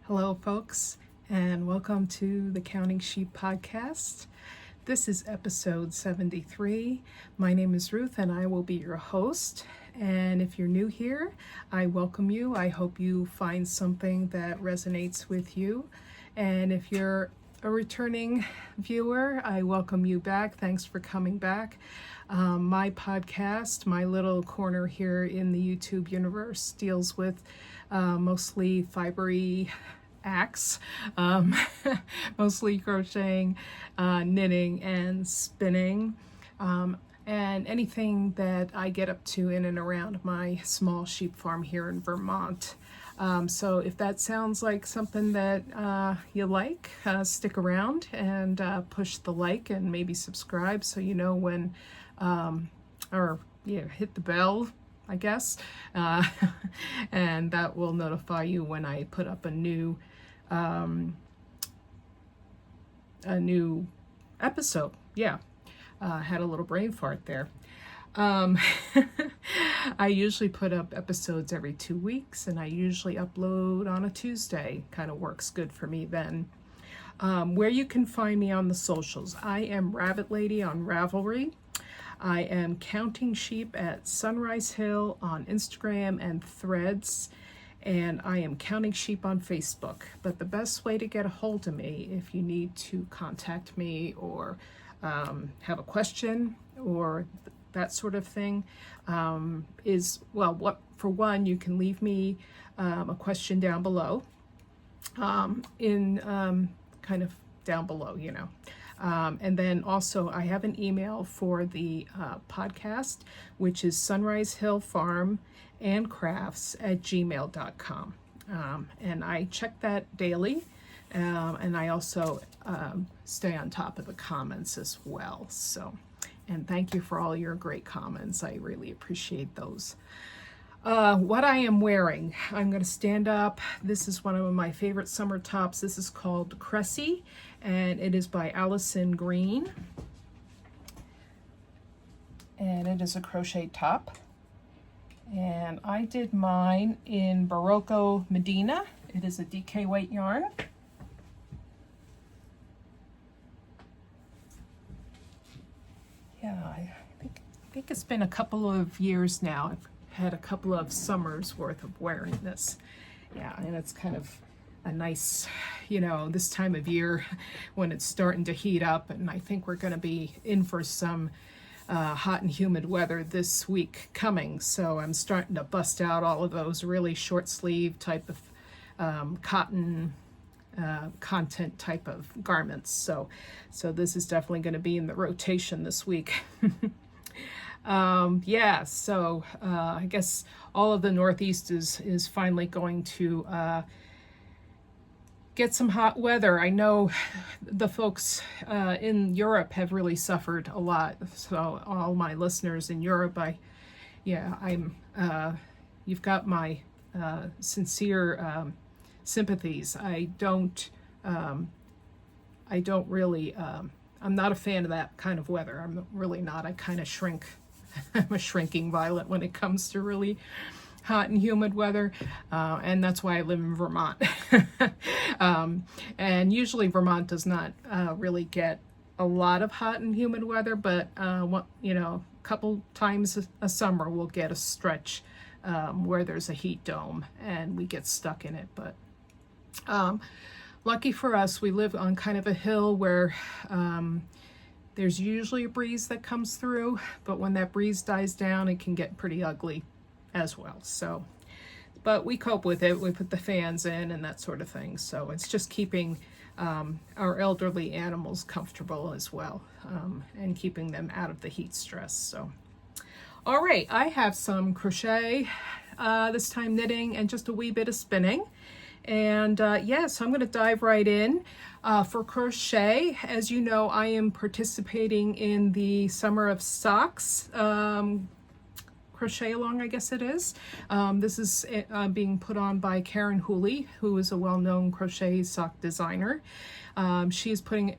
Hello, folks, and welcome to the Counting Sheep podcast. This is episode 73. My name is Ruth, and I will be your host. And if you're new here, I welcome you. I hope you find something that resonates with you. And if you're a returning viewer, I welcome you back. Thanks for coming back. My podcast, my little corner here in the YouTube universe, deals with mostly fibery acts, mostly crocheting, knitting, and spinning, and anything that I get up to in and around my small sheep farm here in Vermont. So if that sounds like something that you like, stick around and push the like and maybe subscribe so you know when, hit the bell, I guess, and that will notify you when I put up a new episode. Had a little brain fart there. I usually put up episodes every 2 weeks, and I usually upload on a Tuesday. Kind of works good for me then. Where you can find me on the socials: I am Rabbit Lady on Ravelry. I am Counting Sheep at Sunrise Hill on Instagram and Threads, and I am Counting Sheep on Facebook. But the best way to get a hold of me, if you need to contact me or have a question or that sort of thing, is, well, for one, you can leave me a question down below, kind of down below, and then also I have an email for the podcast, which is sunrisehillfarmandcrafts@gmail.com. And I check that daily, and I also stay on top of the comments as well. So, and thank you for all your great comments. I really appreciate those. What I am wearing, I'm going to stand up. This is one of my favorite summer tops. This is called Cressy, and it is by Allison Green. And it is a crochet top. And I did mine in Barocco Medina. It is a DK weight yarn. Yeah, I think it's been a couple of years now. I've had a couple of summers worth of wearing this. Yeah, and it's kind of a nice, this time of year when it's starting to heat up, and I think we're going to be in for some hot and humid weather this week coming. So I'm starting to bust out all of those really short sleeve type of cotton content type of garments. So this is definitely going to be in the rotation this week. I guess all of the Northeast is finally going to get some hot weather. I know the folks in Europe have really suffered a lot. So all my listeners in Europe, you've got my sincere sympathies. I don't really, I'm not a fan of that kind of weather. I'm really not. I kind of shrink. I'm a shrinking violet when it comes to really hot and humid weather, and that's why I live in Vermont. And usually Vermont does not really get a lot of hot and humid weather, but a couple times a summer we'll get a stretch where there's a heat dome and we get stuck in it. But lucky for us, we live on kind of a hill where there's usually a breeze that comes through, but when that breeze dies down, it can get pretty ugly as well. So, but we cope with it. We put the fans in and that sort of thing. So it's just keeping our elderly animals comfortable as well, and keeping them out of the heat stress. So, all right, I have some crochet, this time knitting, and just a wee bit of spinning. And so I'm going to dive right in. For crochet, as you know, I am participating in the Summer of Socks crochet along, I guess it is. This is being put on by Karen Hooley, who is a well-known crochet sock designer. She is putting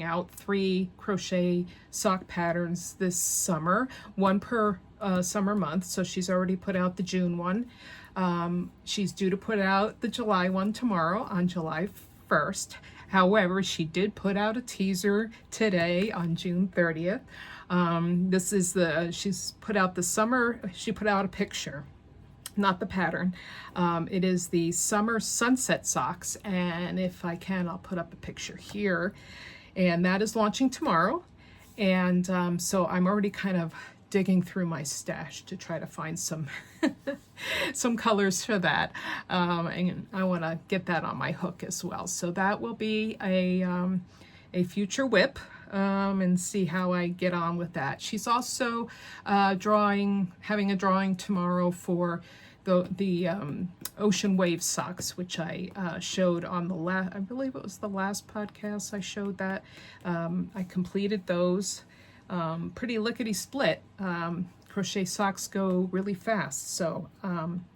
out 3 crochet sock patterns this summer, one per summer month. So she's already put out the June one. She's due to put out the July one tomorrow on July 1st. However, she did put out a teaser today on June 30th. This is she's put out the summer, she put out a picture, not the pattern. It is the summer sunset socks, and if I can, I'll put up a picture here. And that is launching tomorrow. And so I'm already kind of digging through my stash to try to find some some colors for that, and I want to get that on my hook as well. So that will be a future whip, and see how I get on with that. She's also having a drawing tomorrow for the ocean wave socks, which I showed on I believe it was the last podcast I showed that. I completed those. Pretty lickety split. Crochet socks go really fast, so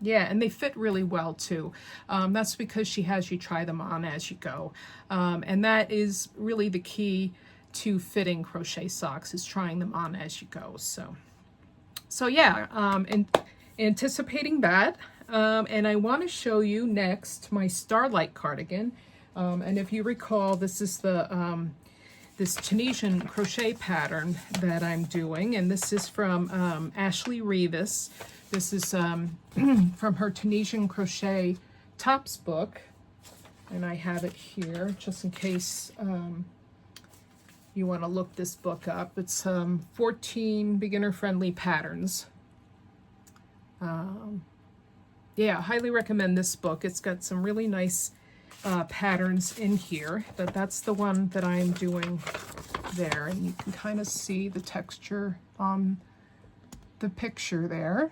yeah, and they fit really well too. That's because she has you try them on as you go, and that is really the key to fitting crochet socks, is trying them on as you go. So yeah, anticipating that, and I want to show you next my Starlight cardigan, and if you recall, this is the this Tunisian crochet pattern that I'm doing, and this is from Ashley Rivas. This is from her Tunisian crochet tops book, and I have it here just in case you want to look this book up. It's 14 beginner-friendly patterns. Yeah, highly recommend this book. It's got some really nice patterns in here, but that's the one that I'm doing there, and you can kind of see the texture on the picture there.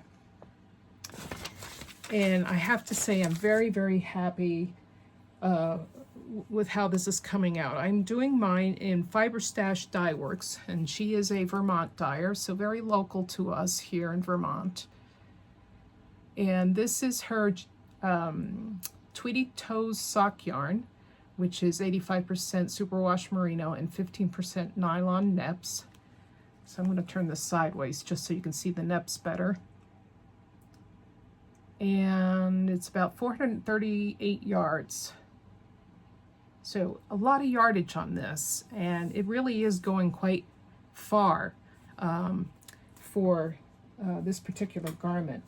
And I have to say, I'm very, very happy with how this is coming out. I'm doing mine in Fiber Stash Dye Works, and she is a Vermont dyer, so very local to us here in Vermont. And this is her Tweety Toes sock yarn, which is 85% superwash merino and 15% nylon neps. So I'm going to turn this sideways just so you can see the neps better. And it's about 438 yards. So a lot of yardage on this, and it really is going quite far for this particular garment.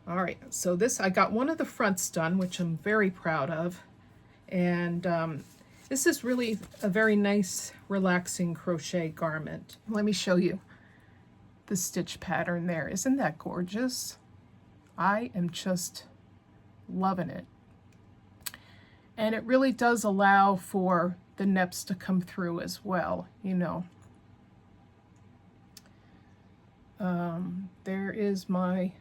All right, so I got one of the fronts done, which I'm very proud of. And this is really a very nice, relaxing crochet garment. Let me show you the stitch pattern there. Isn't that gorgeous? I am just loving it. And it really does allow for the neps to come through as well, you know. There is my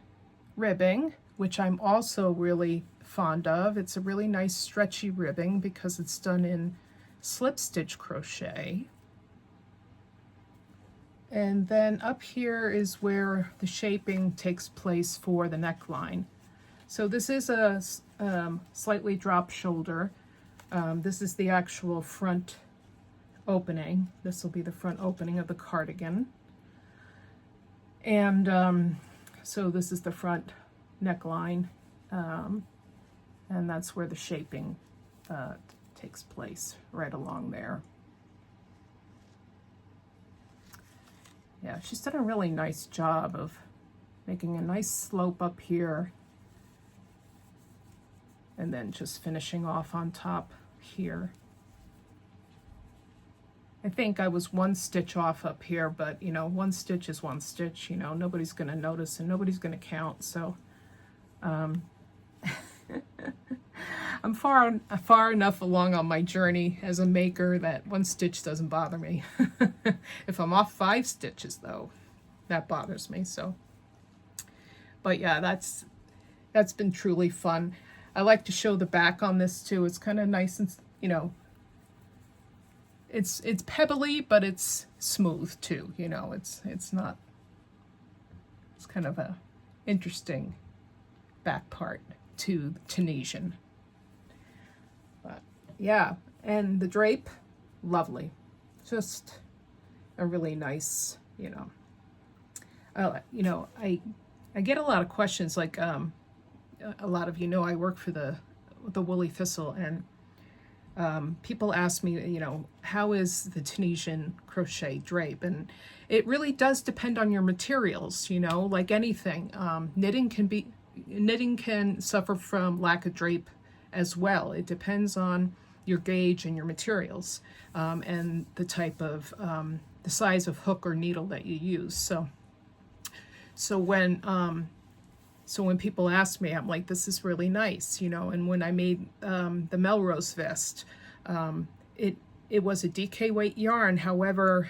ribbing, which I'm also really fond of. It's a really nice stretchy ribbing because it's done in slip stitch crochet. And then up here is where the shaping takes place for the neckline. So this is a slightly drop shoulder. This is the actual front opening. This will be the front opening of the cardigan. And so this is the front neckline, and that's where the shaping takes place, right along there. Yeah, she's done a really nice job of making a nice slope up here and then just finishing off on top here. I think I was one stitch off up here, but you know, one stitch is one stitch, you know, nobody's going to notice and nobody's going to count. So I'm far enough along on my journey as a maker that one stitch doesn't bother me. If I'm off 5 stitches though, that bothers me. So, but yeah, that's been truly fun. I like to show the back on this too. It's kind of nice and, you know, it's pebbly, but it's smooth too, you know. It's not, it's kind of a interesting back part to Tunisian. But yeah, and the drape, lovely. Just a really nice, you know, I get a lot of questions like, a lot of you know, I work for the Woolly Thistle, and people ask me, you know, how is the Tunisian crochet drape? And it really does depend on your materials, you know, like anything. Knitting can suffer from lack of drape as well. It depends on your gauge and your materials, and the type of, the size of hook or needle that you use. So when people ask me, I'm like, this is really nice, you know. And when I made the Melrose vest, it was a DK weight yarn. However,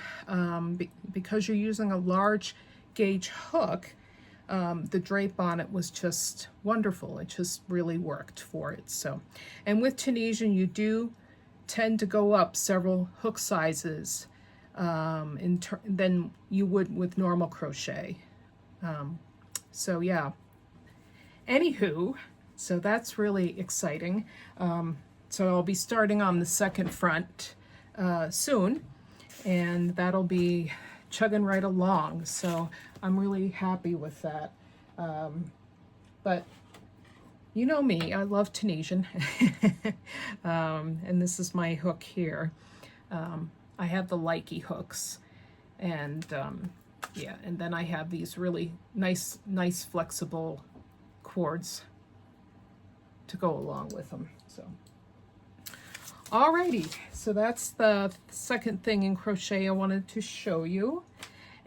because you're using a large gauge hook, the drape on it was just wonderful. It just really worked for it. So, and with Tunisian, you do tend to go up several hook sizes than you would with normal crochet. So yeah. Anywho, so that's really exciting. So I'll be starting on the second front soon, and that'll be chugging right along. So I'm really happy with that. But you know me, I love Tunisian. And this is my hook here. I have the Likey hooks, and yeah, and then I have these really nice flexible cords to go along with them. So alrighty, so that's the second thing in crochet I wanted to show you.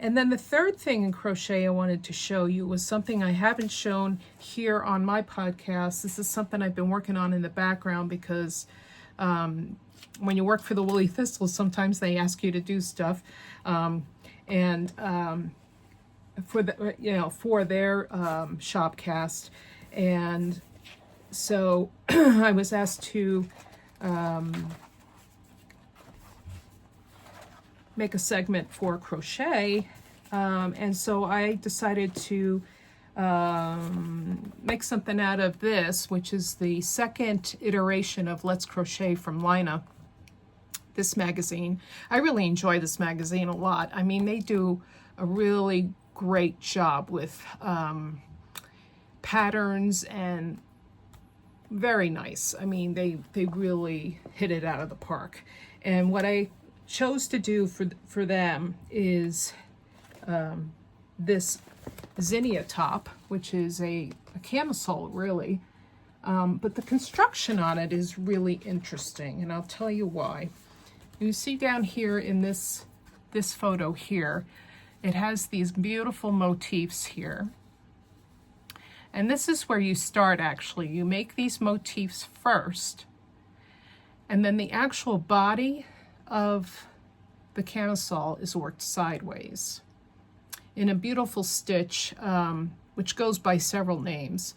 And then the third thing in crochet I wanted to show you was something I haven't shown here on my podcast. This is something I've been working on in the background because when you work for the Woolly Thistle, sometimes they ask you to do stuff, for the, you know, for their Shopcast. And so I was asked to make a segment for crochet, and so I decided to make something out of this, which is the second iteration of Let's Crochet from Lina, this magazine. I really enjoy this magazine a lot. I mean, they do a really great job with patterns, and very nice. I mean, they really hit it out of the park. And what I chose to do for them is this zinnia top, which is a camisole really, but the construction on it is really interesting, and I'll tell you why. You see down here in this photo here, it has these beautiful motifs here. And this is where you start actually. You make these motifs first, and then the actual body of the camisole is worked sideways in a beautiful stitch, which goes by several names.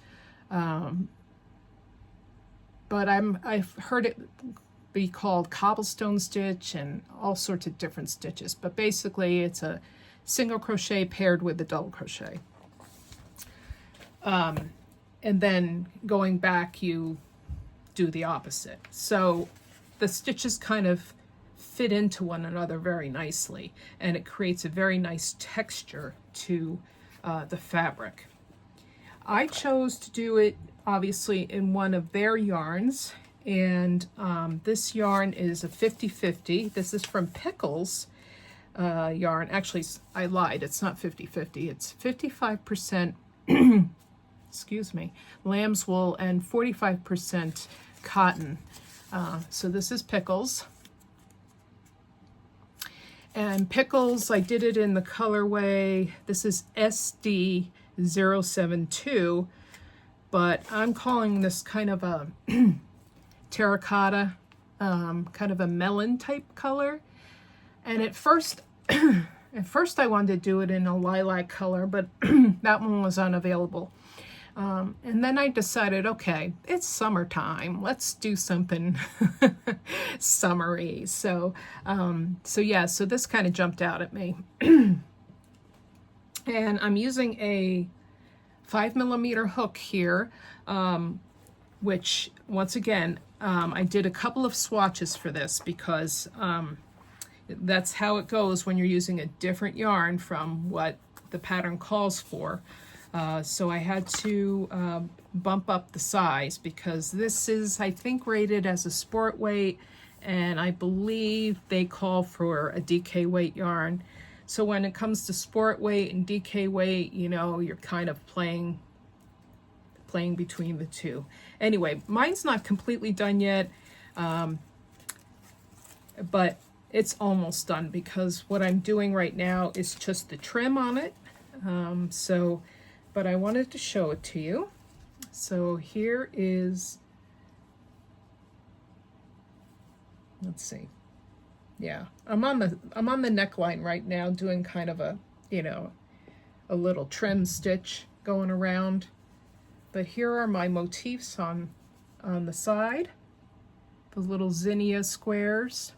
But I've heard it be called cobblestone stitch and all sorts of different stitches. But basically it's a single crochet paired with a double crochet. And then going back, you do the opposite. So the stitches kind of fit into one another very nicely, and it creates a very nice texture to the fabric. I chose to do it obviously in one of their yarns, and this yarn is a 50-50. This is from Pickles yarn. Actually, I lied, it's not 50-50, it's 55% excuse me, lamb's wool and 45% cotton. So this is Pickles. And Pickles, I did it in the colorway, this is SD072, but I'm calling this kind of a terracotta, kind of a melon type color. And at first I wanted to do it in a lilac color, but that one was unavailable. And then I decided, okay, it's summertime. Let's do something summery. So yeah, so this kind of jumped out at me. And I'm using a 5mm hook here, which once again, I did a couple of swatches for this because that's how it goes when you're using a different yarn from what the pattern calls for. So I had to bump up the size, because this is, I think, rated as a sport weight, and I believe they call for a DK weight yarn. So when it comes to sport weight and DK weight, you know, you're kind of playing between the two. Anyway, mine's not completely done yet, but it's almost done, because what I'm doing right now is just the trim on it. But I wanted to show it to you. So here is, let's see. Yeah, I'm on the neckline right now, doing kind of a, you know, a little trim stitch going around. But here are my motifs on the side, the little zinnia squares,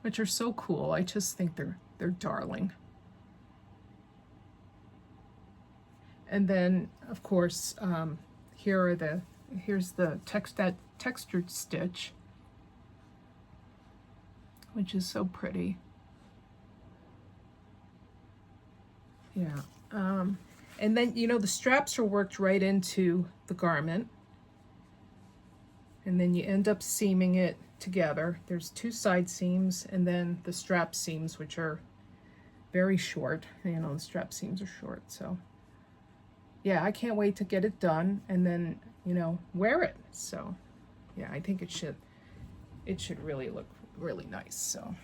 which are so cool. I just think they're darling. And then, of course, here's the textured stitch, which is so pretty. Yeah. And then, you know, the straps are worked right into the garment. And then you end up seaming it together. There's 2 side seams, and then the strap seams, which are very short. You know, the strap seams are short, so yeah, I can't wait to get it done and then, you know, wear it. So yeah, I think it should really look really nice. So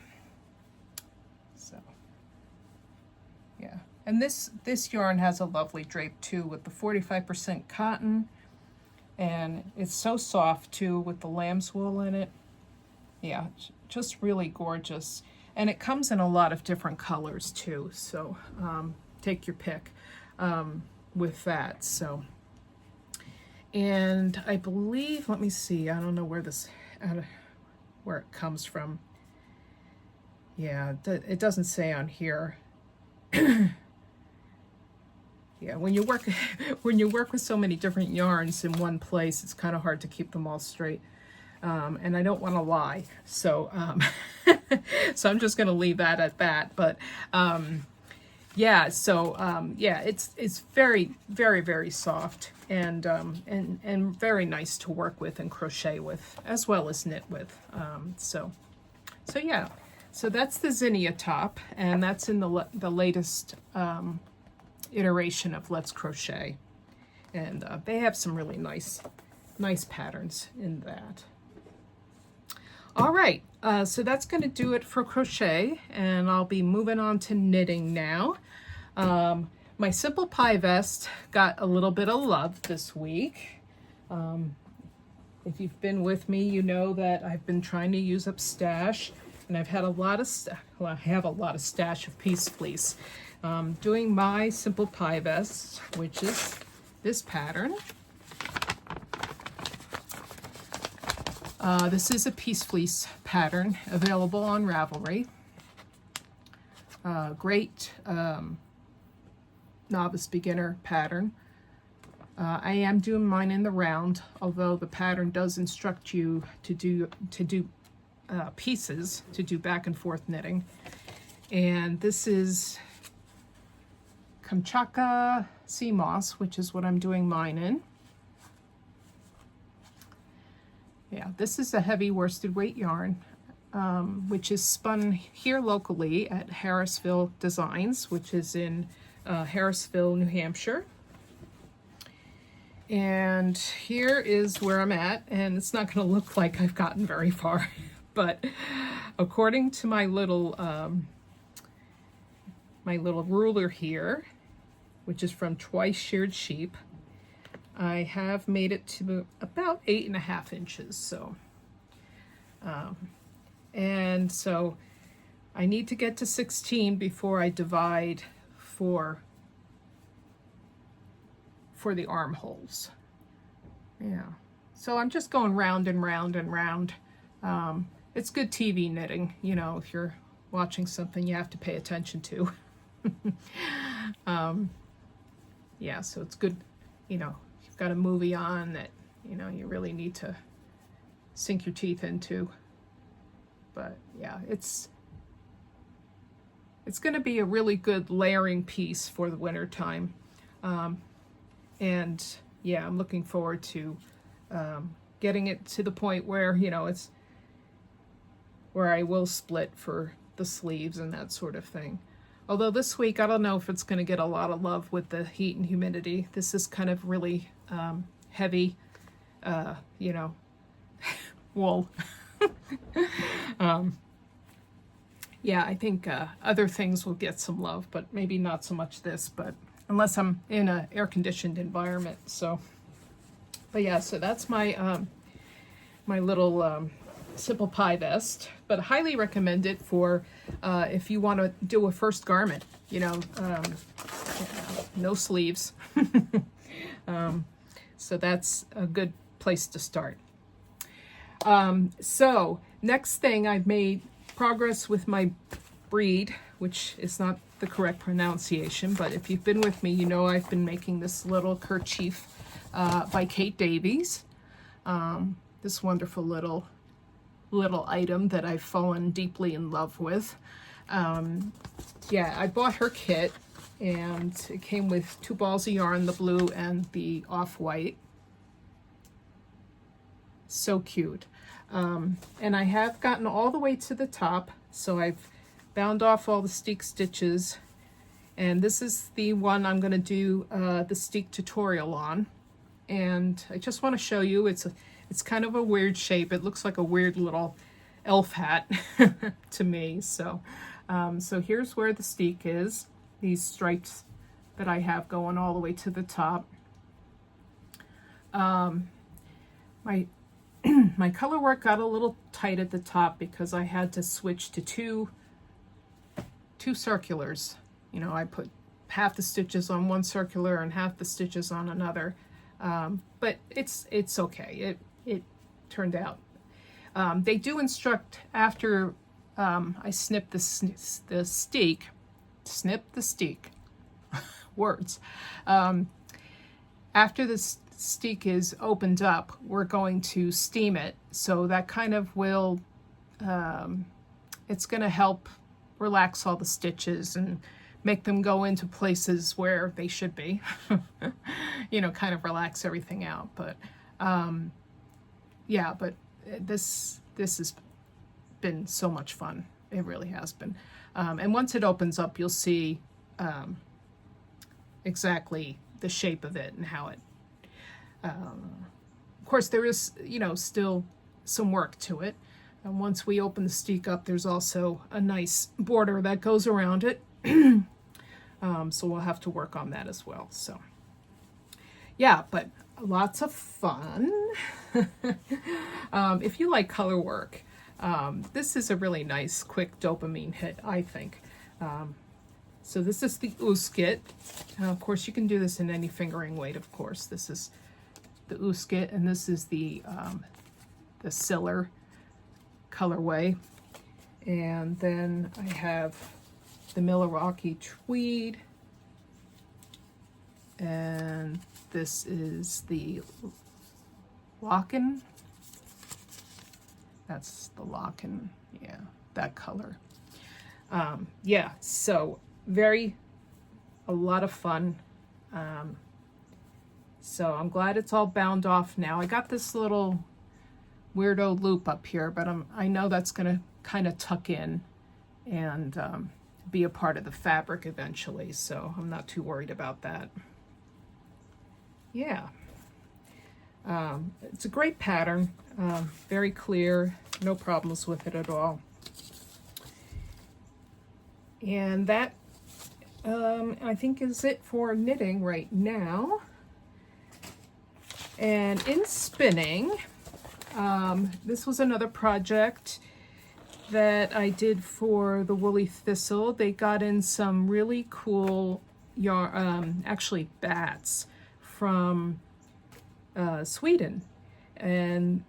yeah. And this yarn has a lovely drape too, with the 45% cotton, and it's so soft too with the lamb's wool in it. Yeah, just really gorgeous. And it comes in a lot of different colors too, so take your pick with that. So, and I believe, let me see, I don't know where where it comes from. Yeah, it doesn't say on here. Yeah, when you work with so many different yarns in one place, it's kind of hard to keep them all straight. And I don't want to lie, so so I'm just going to leave that at that. But yeah, so yeah, it's very, very, very soft, and very nice to work with and crochet with, as well as knit with. So yeah, so that's the zinnia top, and that's in the latest iteration of Let's Crochet, and they have some really nice patterns in that. All right, so that's going to do it for crochet, and I'll be moving on to knitting now. My Simple Pie vest got a little bit of love this week. If you've been with me, you know that I've been trying to use up stash, and I've had a lot of I have a lot of stash of Peace Fleece. Doing my Simple Pie vest, which is this pattern. This is a Peace Fleece pattern available on Ravelry. Great novice beginner pattern. I am doing mine in the round, although the pattern does instruct you to do pieces, to do back and forth knitting. And this is Kamchatka Sea Moss, which is what I'm doing mine in. Yeah, this is a heavy worsted weight yarn, which is spun here locally at Harrisville Designs, which is in Harrisville, New Hampshire. And here is where I'm at, and it's not going to look like I've gotten very far, but according to my little ruler here, which is from Twice Sheared Sheep, I have made it to about 8.5 inches. So, and so I need to get to 16 before I divide for the armholes. Yeah. So I'm just going round and round and round. It's good TV knitting, you know, if you're watching something you have to pay attention to. Yeah, so it's good, you know, you've got a movie on that, you know, you really need to sink your teeth into. But yeah, it's going to be a really good layering piece for the winter time. And yeah, I'm looking forward to getting it to the point where, you know, it's where I will split for the sleeves and that sort of thing. Although this week, I don't know if it's going to get a lot of love with the heat and humidity. This is kind of really heavy, you know, wool. Yeah, I think other things will get some love, but maybe not so much this, but unless I'm in an air-conditioned environment. So, but yeah, so that's my my little Simple Pie vest, but I highly recommend it for if you want to do a first garment, you know, no sleeves. So that's a good place to start. So next thing, I've made progress with my breed, which is not the correct pronunciation, but if you've been with me, you know I've been making this little kerchief by Kate Davies. This wonderful little item that I've fallen deeply in love with. Yeah, I bought her kit, and it came with 2 balls of yarn, the blue and the off-white. So cute. And I have gotten all the way to the top, so I've bound off all the steek stitches, and this is the one I'm going to do the steek tutorial on. And I just want to show you, it's kind of a weird shape. It looks like a weird little elf hat to me. So so here's where the steek is, these stripes that I have going all the way to the top. My color work got a little tight at the top because I had to switch to two circulars. You know, I put half the stitches on one circular and half the stitches on another. But it's okay. It turned out. They do instruct after I snip the steek, words. After the steek is opened up, we're going to steam it. So that kind of will, it's going to help relax all the stitches and make them go into places where they should be. You know, kind of relax everything out. But yeah, but this has been so much fun. It really has been. And once it opens up, you'll see exactly the shape of it and how it, of course, there is, you know, still some work to it. And once we open the steek up, there's also a nice border that goes around it. So we'll have to work on that as well. So yeah, but lots of fun. If you like color work, this is a really nice, quick dopamine hit, I think. So this is the Ooskit. Of course, you can do this in any fingering weight, of course. This is the Ooskit, and this is the Siller colorway. And then I have the Milwaukee Tweed, and this is the Locken. That's the Locken, yeah, that color. Yeah, so a lot of fun. So I'm glad it's all bound off now. I got this little weirdo loop up here, but I know that's gonna kind of tuck in and be a part of the fabric eventually, so I'm not too worried about that. Yeah. It's a great pattern, very clear, no problems with it at all. And that, I think, is it for knitting right now. And in spinning, this was another project that I did for the Woolly Thistle. They got in some really cool yarn, actually bats from Sweden, and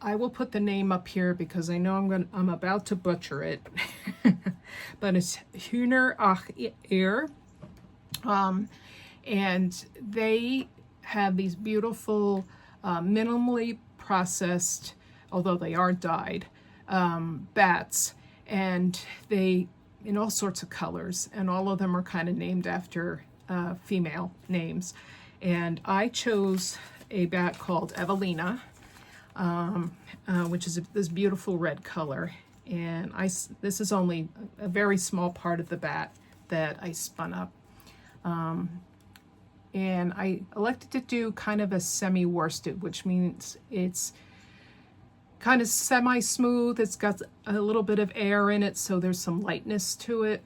I will put the name up here because I know I'm about to butcher it. But it's Hühner ach Ehr, and they have these beautiful minimally processed, although they are dyed, bats, and they in all sorts of colors, and all of them are kind of named after female names. And I chose a bat called Evelina, which is this beautiful red color. And this is only a very small part of the bat that I spun up. And I elected to do kind of a semi-worsted, which means it's kind of semi-smooth. It's got a little bit of air in it, so there's some lightness to it.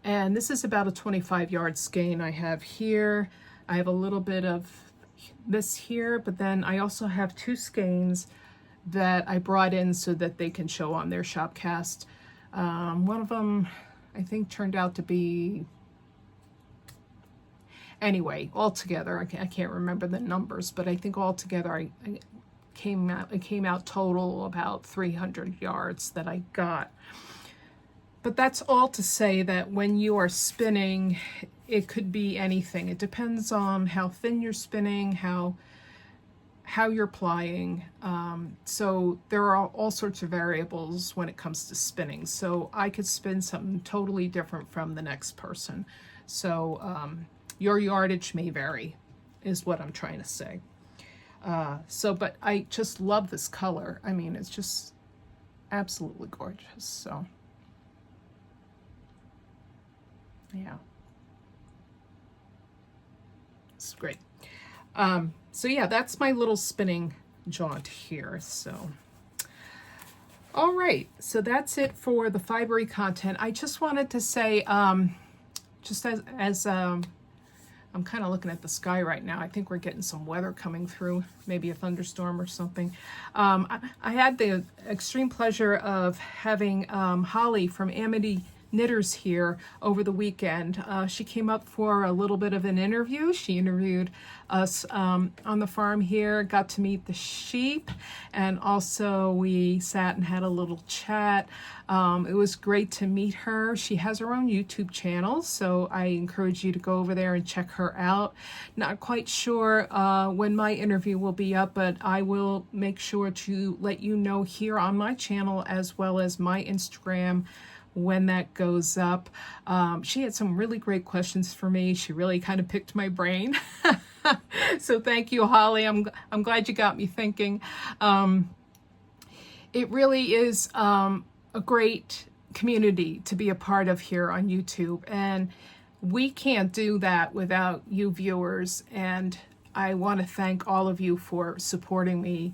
And this is about a 25-yard skein I have here. I have a little bit of this here, but then I also have 2 skeins that I brought in so that they can show on their Shopcast. One of them I think turned out to be, anyway, altogether, I can't remember the numbers, but I think altogether it came out total about 300 yards that I got. But that's all to say that when you are spinning, it could be anything. It depends on how thin you're spinning, how you're plying. So there are all sorts of variables when it comes to spinning. So I could spin something totally different from the next person. So your yardage may vary, is what I'm trying to say. But I just love this color. I mean, it's just absolutely gorgeous. So yeah, it's great. So yeah, that's my little spinning jaunt here. So all right, so that's it for the fibery content. I just wanted to say, just as I'm kind of looking at the sky right now. I think we're getting some weather coming through, maybe a thunderstorm or something. I had the extreme pleasure of having Holly from Amity Knitters here over the weekend. She came up for a little bit of an interview. She interviewed us on the farm here, got to meet the sheep, and also we sat and had a little chat. It was great to meet her. She has her own YouTube channel, so I encourage you to go over there and check her out. Not quite sure when my interview will be up, but I will make sure to let you know here on my channel as well as my Instagram when that goes up. She had some really great questions for me. She really kind of picked my brain. So thank you, Holly. I'm glad you got me thinking. It really is a great community to be a part of here on YouTube, and we can't do that without you viewers, and I want to thank all of you for supporting me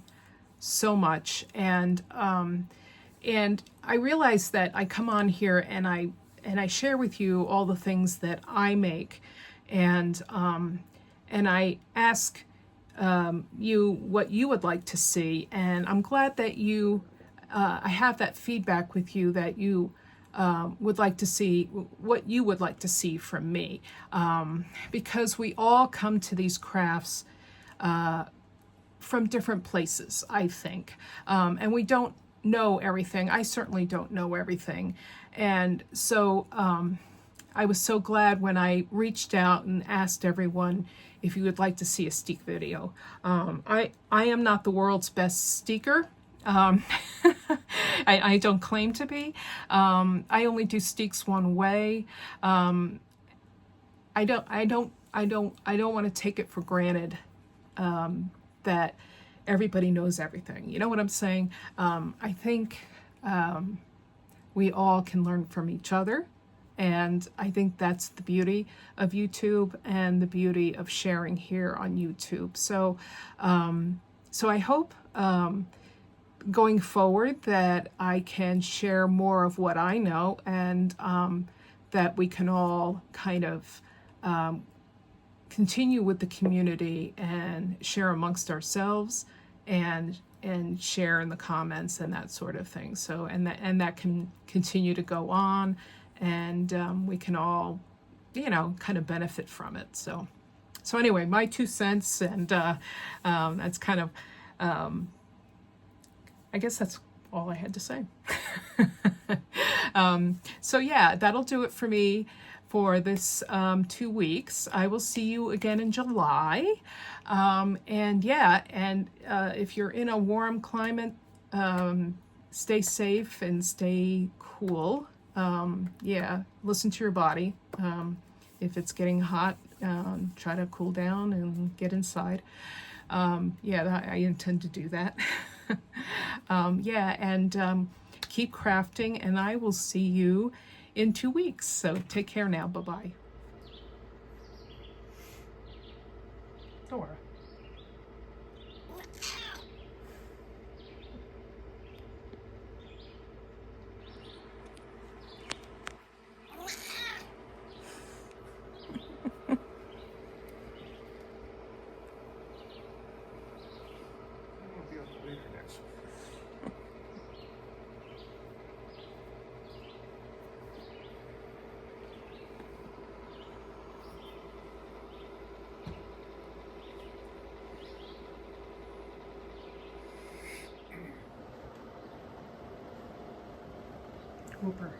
so much. And I realize that I come on here and I share with you all the things that I make, and I ask you what you would like to see, and I'm glad that I have that feedback with you, that you would like to see what you would like to see from me, because we all come to these crafts from different places, I think, and we don't know everything. I certainly don't know everything. And so I was so glad when I reached out and asked everyone if you would like to see a steek video. I am not the world's best steeker. I don't claim to be. I only do steeks one way. I don't want to take it for granted that everybody knows everything. You know what I'm saying? I think we all can learn from each other, and I think that's the beauty of YouTube and the beauty of sharing here on YouTube. So I hope going forward that I can share more of what I know, and that we can all kind of continue with the community and share amongst ourselves, and share in the comments and that sort of thing. So and that can continue to go on, and we can all, kind of benefit from it. So anyway, my 2 cents, and that's kind of I guess that's all I had to say. So yeah, that'll do it for me for this 2 weeks. I will see you again in July. If you're in a warm climate, stay safe and stay cool. Listen to your body. If it's getting hot, try to cool down and get inside. Yeah, I intend to do that. Yeah, and keep crafting, and I will see you in 2 weeks. So take care now. Bye-bye. Dora. Whooper.